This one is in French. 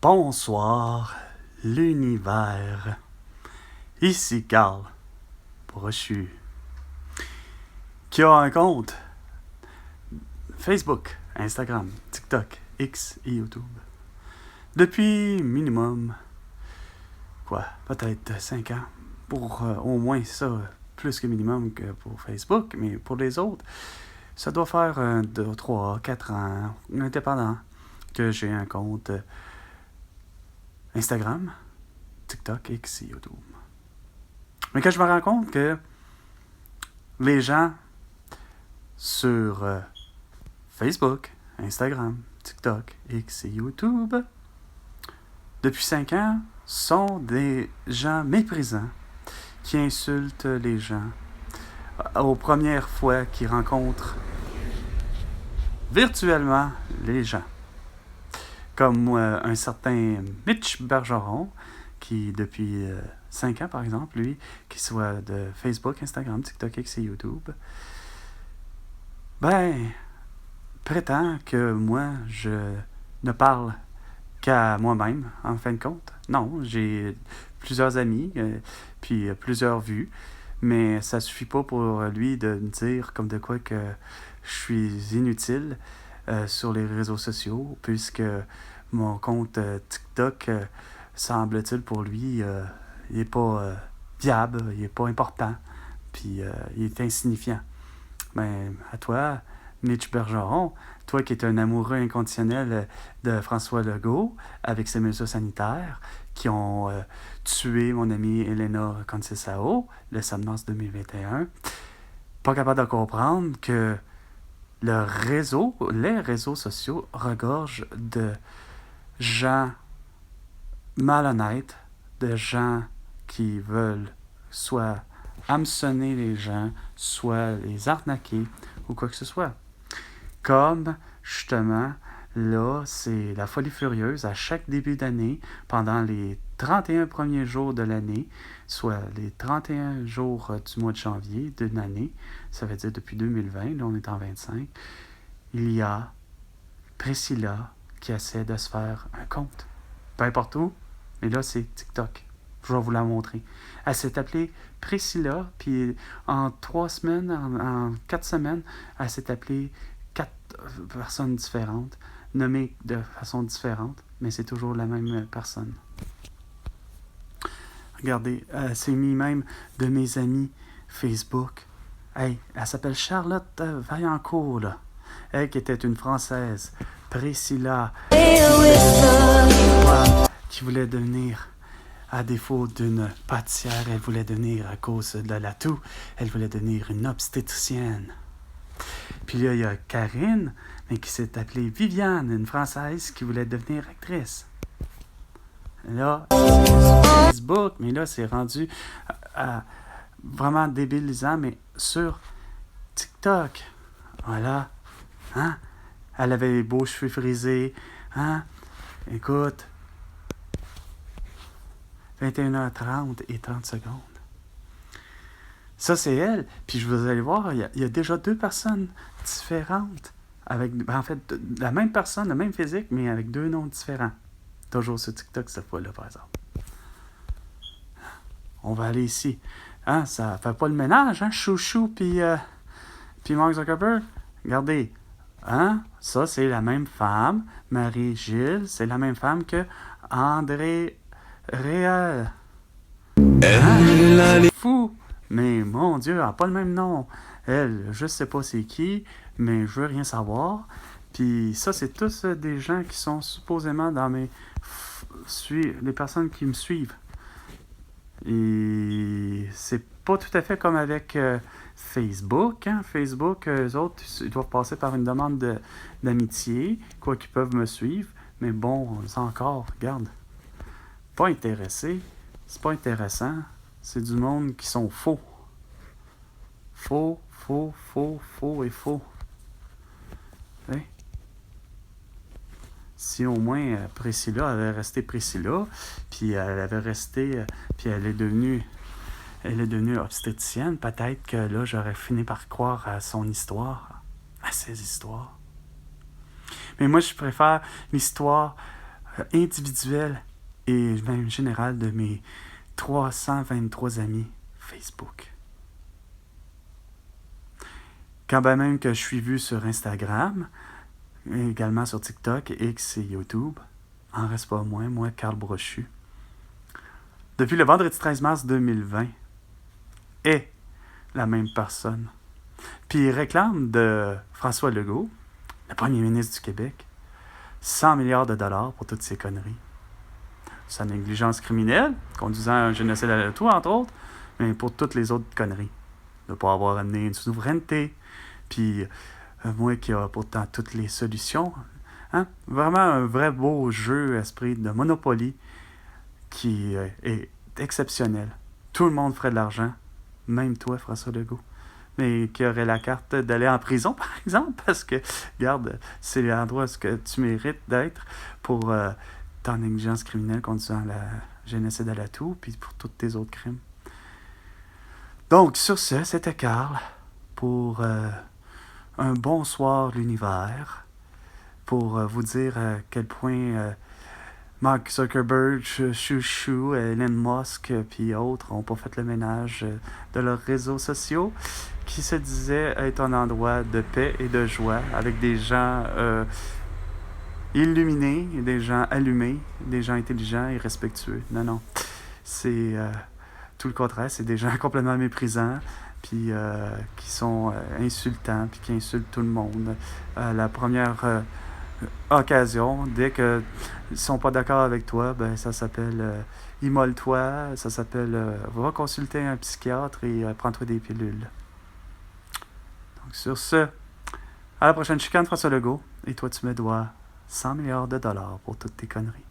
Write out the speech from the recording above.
Bonsoir, l'univers. Ici Carl Brochu, qui a un compte Facebook, Instagram, TikTok, X et YouTube. Depuis minimum, peut-être 5 ans. Pour au moins ça, plus que minimum que pour Facebook, mais pour les autres, ça doit faire 2, 3, 4 ans, indépendant, que j'ai un compte Instagram, TikTok, X et YouTube. Mais quand je me rends compte que les gens sur Facebook, Instagram, TikTok, X et YouTube, depuis 5 ans, sont des gens méprisants qui insultent les gens aux premières fois qu'ils rencontrent virtuellement les gens. Comme un certain Mitch Bergeron, qui depuis 5 ans par exemple, lui, qui soit de Facebook, Instagram, TikTok, X et YouTube, prétend que moi, je ne parle qu'à moi-même, en fin de compte. Non, j'ai plusieurs amis, puis plusieurs vues, mais ça suffit pas pour lui de me dire comme de quoi que je suis inutile sur les réseaux sociaux, puisque mon compte TikTok, semble-t-il pour lui, il n'est pas viable, il n'est pas important, puis il est insignifiant. Mais à toi, Mitch Bergeron, toi qui es un amoureux inconditionnel de François Legault, avec ses mesures sanitaires, qui ont tué mon amie Elena Conceição le 7 mars 2021, pas capable de comprendre que les réseaux sociaux regorgent de gens malhonnêtes, de gens qui veulent soit hameçonner les gens, soit les arnaquer ou quoi que ce soit. Comme, justement, là, c'est la folie furieuse à chaque début d'année, pendant les 31 premiers jours de l'année, soit les 31 jours du mois de janvier d'une année, ça veut dire depuis 2020, là on est en 25, il y a Priscilla qui essaie de se faire un compte. Peu importe où, mais là c'est TikTok. Je vais vous la montrer. Elle s'est appelée Priscilla, puis en 3 semaines, en 4 semaines, elle s'est appelée 4 personnes différentes, nommées de façon différente, mais c'est toujours la même personne. Regardez, c'est mis même de mes amis Facebook. Hey, elle s'appelle Charlotte Vaillancourt, là. Elle qui était une Française. Priscilla, qui voulait devenir, à défaut d'une pâtissière, elle voulait devenir, à cause de la toux, elle voulait devenir une obstétricienne. Puis là, il y a Karine, mais qui s'est appelée Viviane, une Française qui voulait devenir actrice. Là, Facebook, mais là, c'est rendu vraiment débilisant, mais sur TikTok. Voilà. Hein? Elle avait les beaux cheveux frisés. Hein? Écoute, 21h30 et 30 secondes. Ça, c'est elle. Puis vous allez voir, il y a déjà 2 personnes différentes. En fait, la même personne, le même physique, mais avec 2 noms différents. Toujours sur TikTok cette fois-là, par exemple. On va aller ici. Hein, ça fait pas le ménage, hein? Chouchou puis Mark Zuckerberg. Regardez. Hein? Ça, c'est la même femme. Marie-Gilles, c'est la même femme que André Réal. Hein? Fou! Mais mon Dieu, elle n'a pas le même nom. Elle, je sais pas c'est qui, mais je veux rien savoir. Puis ça, c'est tous des gens qui sont supposément dans les personnes qui me suivent. Et c'est pas tout à fait comme avec Facebook. Hein? Facebook, eux autres, ils doivent passer par une demande d'amitié, quoi qu'ils peuvent me suivre. Mais bon, encore, regarde. Pas intéressé. C'est pas intéressant. C'est du monde qui sont faux. Faux et faux. Hein? Si au moins Priscilla avait resté Priscilla, puis elle avait resté, puis elle est devenue obstétricienne, peut-être que là, j'aurais fini par croire à son histoire, à ses histoires. Mais moi, je préfère l'histoire individuel et même général de mes 323 amis Facebook. Quand bien même que je suis vu sur Instagram, également sur TikTok, X et YouTube, en reste pas moins, moi, Carl Brochu. Depuis le vendredi 13 mars 2020, est la même personne. Puis il réclame de François Legault, le premier ministre du Québec, 100 milliards de dollars pour toutes ces conneries. Sa négligence criminelle, conduisant à un génocide à la toux, entre autres, mais pour toutes les autres conneries. De ne pas avoir amené une souveraineté, puis moi qui a pourtant toutes les solutions. Hein? Vraiment un vrai beau jeu, esprit de Monopoly, qui est exceptionnel. Tout le monde ferait de l'argent, même toi, François Legault. Mais qui aurait la carte d'aller en prison, par exemple, parce que, regarde, c'est l'endroit où tu mérites d'être pour ta négligence criminelle conduisant à la génocide à la toux, puis pour tous tes autres crimes. Donc, sur ce, c'était Carl pour un bonsoir l'univers, pour vous dire à quel point Mark Zuckerberg, Chouchou, Elon Musk, puis autres n'ont pas fait le ménage de leurs réseaux sociaux, qui se disaient être un endroit de paix et de joie, avec des gens illuminés, des gens allumés, des gens intelligents et respectueux. Non, non. C'est tout le contraire. C'est des gens complètement méprisants, puis qui sont insultants, puis qui insultent tout le monde. La première occasion, dès qu'ils ne sont pas d'accord avec toi, ben ça s'appelle immole-toi, ça s'appelle va consulter un psychiatre et prends-toi des pilules. Donc sur ce, à la prochaine chicane, François Legault, et toi tu me dois 100 milliards de dollars pour toutes tes conneries.